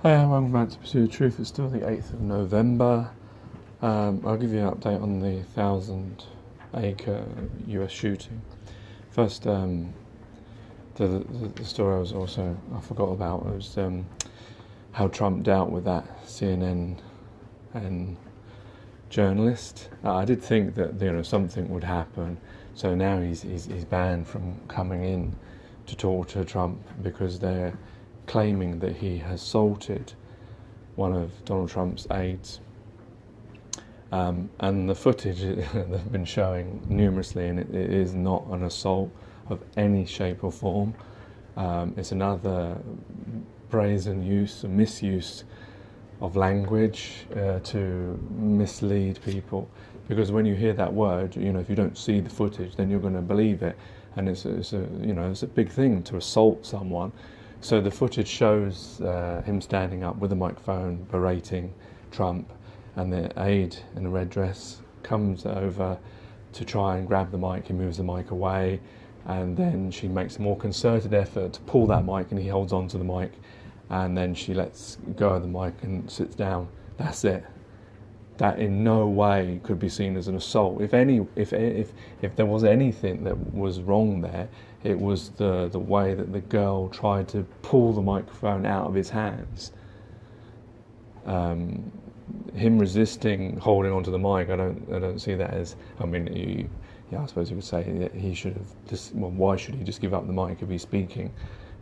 Hi, welcome back to Pursue the Truth. It's still the 8th of November. I'll give you an update on the 1,000-acre US shooting. First, the story I forgot about was how Trump dealt with that CNN and journalist. I did think that something would happen, so now he's banned from coming in to talk to Trump because they're claiming that he has assaulted one of Donald Trump's aides. And the footage they've been showing numerously, and it is not an assault of any shape or form. It's another brazen use and misuse of language to mislead people. Because when you hear that word, if you don't see the footage, then you're going to believe it, and it's a big thing to assault someone. So the footage shows him standing up with a microphone berating Trump, and the aide in a red dress comes over to try and grab the mic. He moves the mic away, and then she makes a more concerted effort to pull that mic, and he holds on to the mic, and then she lets go of the mic and sits down. That's it. That in no way could be seen as an assault. If there was anything that was wrong there, it was the way that the girl tried to pull the microphone out of his hands. Him resisting holding onto the mic, I don't see that as. I mean, I suppose you could say that he should have just. Well, why should he just give up the mic if he's speaking?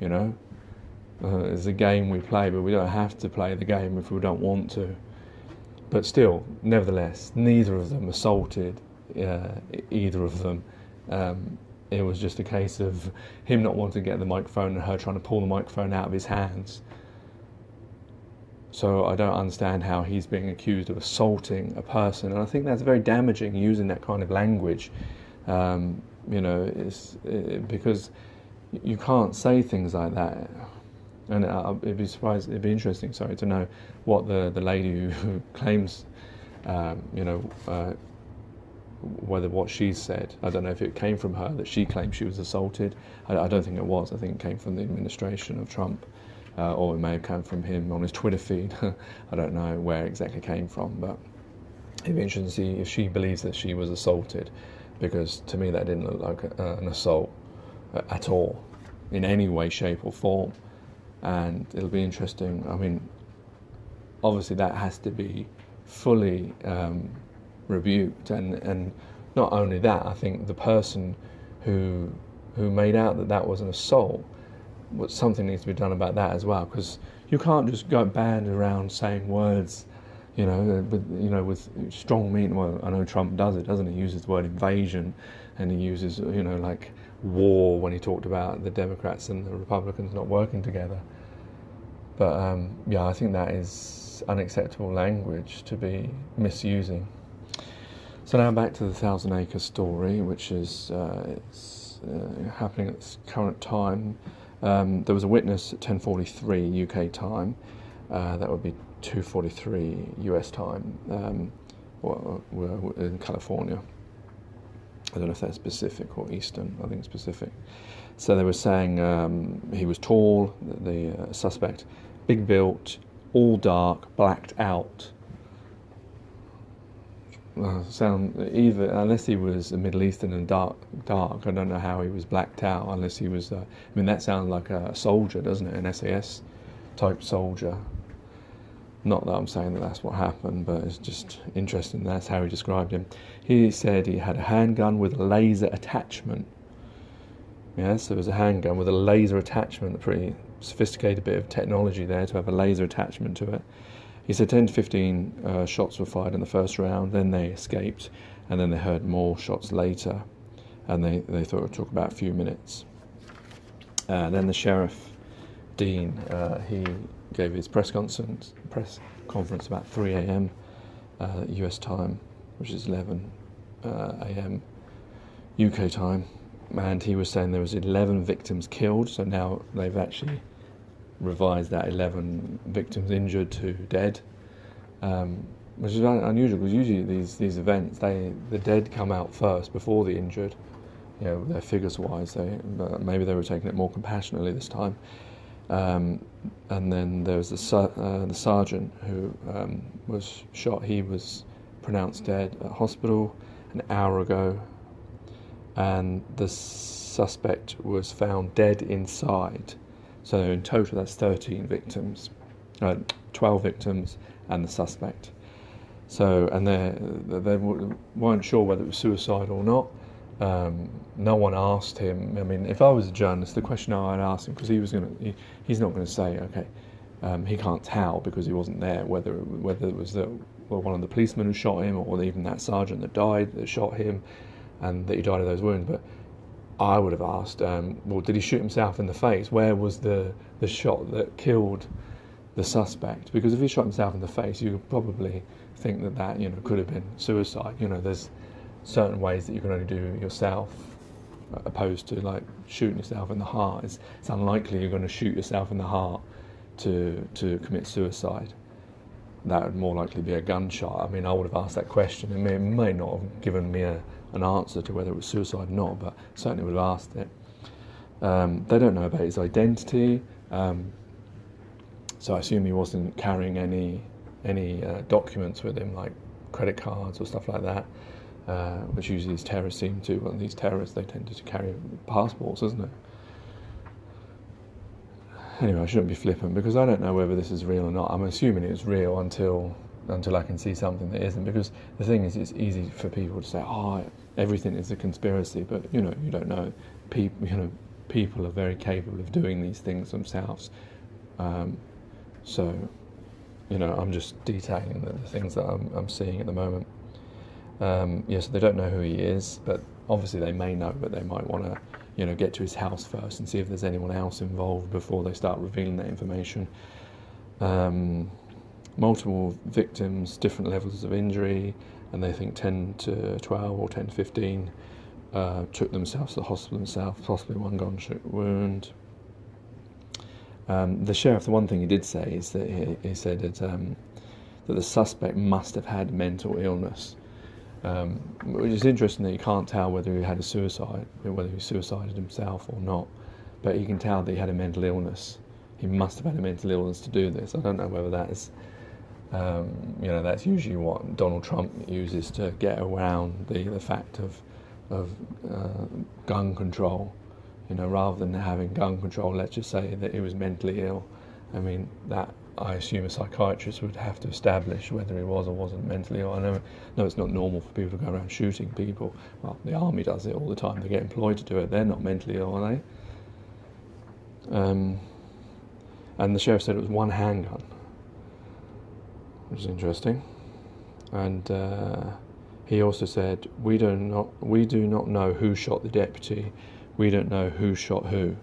It's a game we play, but we don't have to play the game if we don't want to. But still, nevertheless, neither of them assaulted either of them. It was just a case of him not wanting to get the microphone and her trying to pull the microphone out of his hands. So I don't understand how he's being accused of assaulting a person, and I think that's very damaging using that kind of language. Because you can't say things like that. And it'd be interesting, to know what the lady who claims, whether what she said. I don't know if it came from her that she claimed she was assaulted. I don't think it was. I think it came from the administration of Trump, or it may have come from him on his Twitter feed. I don't know where it exactly came from, but it'd be interesting to see if she believes that she was assaulted, because to me that didn't look like an assault at all, in any way, shape or form. And it'll be interesting. I mean, obviously that has to be fully rebuked, and not only that, I think the person who made out that was an assault, something needs to be done about that as well, because you can't just go band around saying words, with strong meaning. Well, I know Trump does it, doesn't he? He uses the word invasion, and he uses like war when he talked about the Democrats and the Republicans not working together. But I think that is unacceptable language to be misusing. So now back to the 1,000-acre story, which is happening at this current time. There was a witness at 10:43 UK time. That would be 2:43 US time. We're in California. I don't know if that's Pacific or Eastern. I think it's Pacific. So they were saying he was tall, the suspect, big built, all dark, blacked out. Unless he was a Middle Eastern and dark, I don't know how he was blacked out. Unless he was, that sounds like a soldier, doesn't it? An SAS type soldier. Not that I'm saying that that's what happened, but it's just interesting. That's how he described him. He said he had a handgun with a laser attachment. Yes, there was a handgun with a laser attachment, a pretty sophisticated bit of technology there to have a laser attachment to it. He said 10 to 15 shots were fired in the first round, then they escaped, and then they heard more shots later, and they thought it took about a few minutes. Then the sheriff, Dean, he gave his press conference about 3 a.m. US time, which is 11 a.m. UK time, and he was saying there was 11 victims killed. So now they've actually revised that 11 victims injured to dead, which is unusual, because usually these events, the dead come out first before the injured. Their figures wise, but maybe they were taking it more compassionately this time. And then there was the sergeant who was shot. He was pronounced dead at hospital an hour ago, and the suspect was found dead inside. So in total, that's 13 victims, 12 victims, and the suspect. So, and they weren't sure whether it was suicide or not. No one asked him. I mean, if I was a journalist, the question I'd ask him, because he's not going to say, okay, he can't tell because he wasn't there, whether it was one of the policemen who shot him, or even that sergeant that shot him, and that he died of those wounds. But I would have asked, well, did he shoot himself in the face? Where was the shot that killed the suspect? Because if he shot himself in the face, you could probably think that could have been suicide. There's certain ways that you can only do yourself, opposed to like shooting yourself in the heart. It's unlikely you're going to shoot yourself in the heart to commit suicide. That would more likely be a gunshot. I mean, I would have asked that question, and it may not have given me an answer to whether it was suicide or not, but certainly would have asked it. They don't know about his identity, so I assume he wasn't carrying any documents with him, like credit cards or stuff like that, which usually these terrorists seem to. Well, these terrorists, they tend to carry passports, isn't it? Anyway, I shouldn't be flippant, because I don't know whether this is real or not. I'm assuming it's real until I can see something that isn't, because the thing is, it's easy for people to say, everything is a conspiracy, but you don't know. People are very capable of doing these things themselves. So I'm just detailing the things that I'm seeing at the moment. So they don't know who he is, but obviously they may know, but they might want to get to his house first and see if there's anyone else involved before they start revealing that information. Multiple victims, different levels of injury, and they think 10 to 12 or 10 to 15 took themselves to the hospital themselves, possibly one gunshot wound. The sheriff, the one thing he did say is that he said that the suspect must have had mental illness. Which is interesting that you can't tell whether he had whether he suicided himself or not, but you can tell that he had a mental illness. He must have had a mental illness to do this. I don't know whether that is, that's usually what Donald Trump uses to get around the fact of gun control. Rather than having gun control, let's just say that he was mentally ill. I mean, that I assume a psychiatrist would have to establish whether he was or wasn't mentally ill. I know it's not normal for people to go around shooting people. Well, the army does it all the time. They get employed to do it. They're not mentally ill, are they? And the sheriff said it was one handgun, which is interesting. And he also said, we do not know who shot the deputy. We don't know who shot who.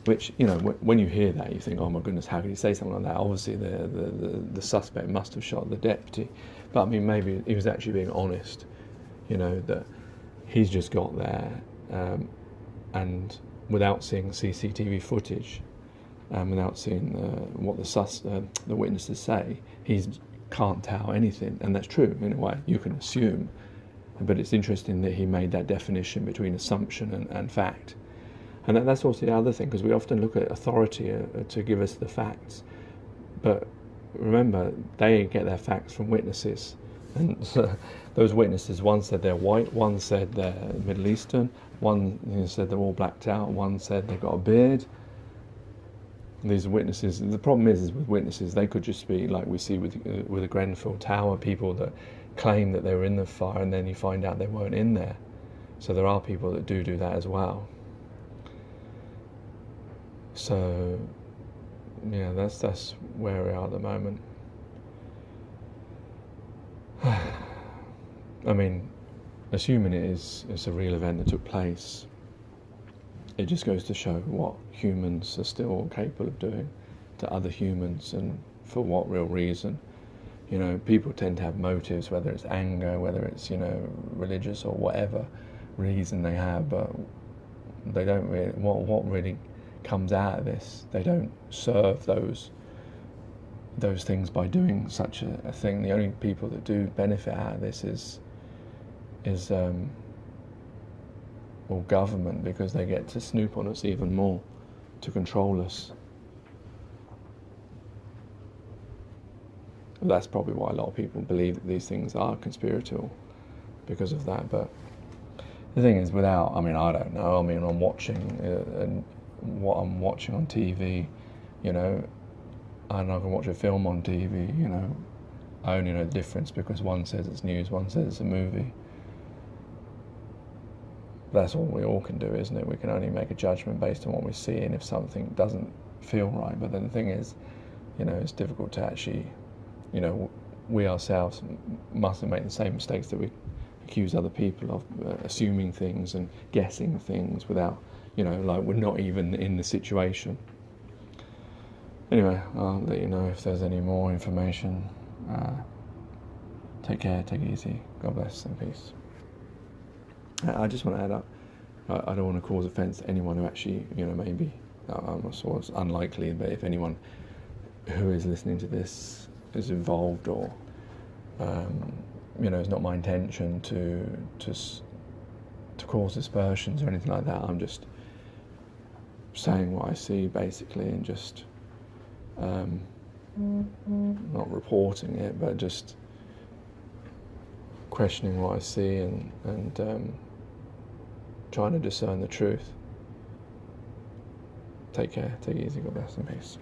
Which, when you hear that, you think, oh my goodness, how could he say something like that? Obviously, the suspect must have shot the deputy. But I mean, maybe he was actually being honest, that he's just got there, and without seeing CCTV footage, and without seeing what the witnesses say, he can't tell anything. And that's true, in a way. You can assume. But it's interesting that he made that definition between assumption and fact. And that's also the other thing, because we often look at authority to give us the facts. But remember, they get their facts from witnesses. And so those witnesses, one said they're white, one said they're Middle Eastern, one said they're all blacked out, one said they've got a beard. These witnesses, the problem is with witnesses, they could just be like we see with the Grenfell Tower, people that claim that they were in the fire and then you find out they weren't in there. So there are people that do that as well. So, that's where we are at the moment. I mean, assuming it's a real event that took place, it just goes to show what humans are still capable of doing to other humans, and for what real reason. People tend to have motives, whether it's anger, whether it's, religious or whatever reason they have, but they don't really, what really comes out of this, they don't serve those things by doing such a thing. The only people that do benefit out of this is government, because they get to snoop on us even more. to control us. And that's probably why a lot of people believe that these things are conspiratorial, because of that. But the thing is, I don't know. I'm watching and what I'm watching on TV, and I can watch a film on TV, I only know the difference because one says it's news, one says it's a movie. That's all we all can do, isn't it? We can only make a judgment based on what we see, and if something doesn't feel right. But then the thing is, it's difficult to actually, we ourselves mustn't make the same mistakes that we accuse other people of, assuming things and guessing things without, like we're not even in the situation. Anyway, I'll let you know if there's any more information. Take care, take it easy. God bless and peace. I just want to add up, I don't want to cause offence to anyone who actually, maybe, I'm sure it's unlikely, but if anyone who is listening to this is involved or, it's not my intention to cause aspersions or anything like that. I'm just saying what I see, basically, and just not reporting it, but just questioning what I see and trying to discern the truth. Take care, take it easy, God bless and peace.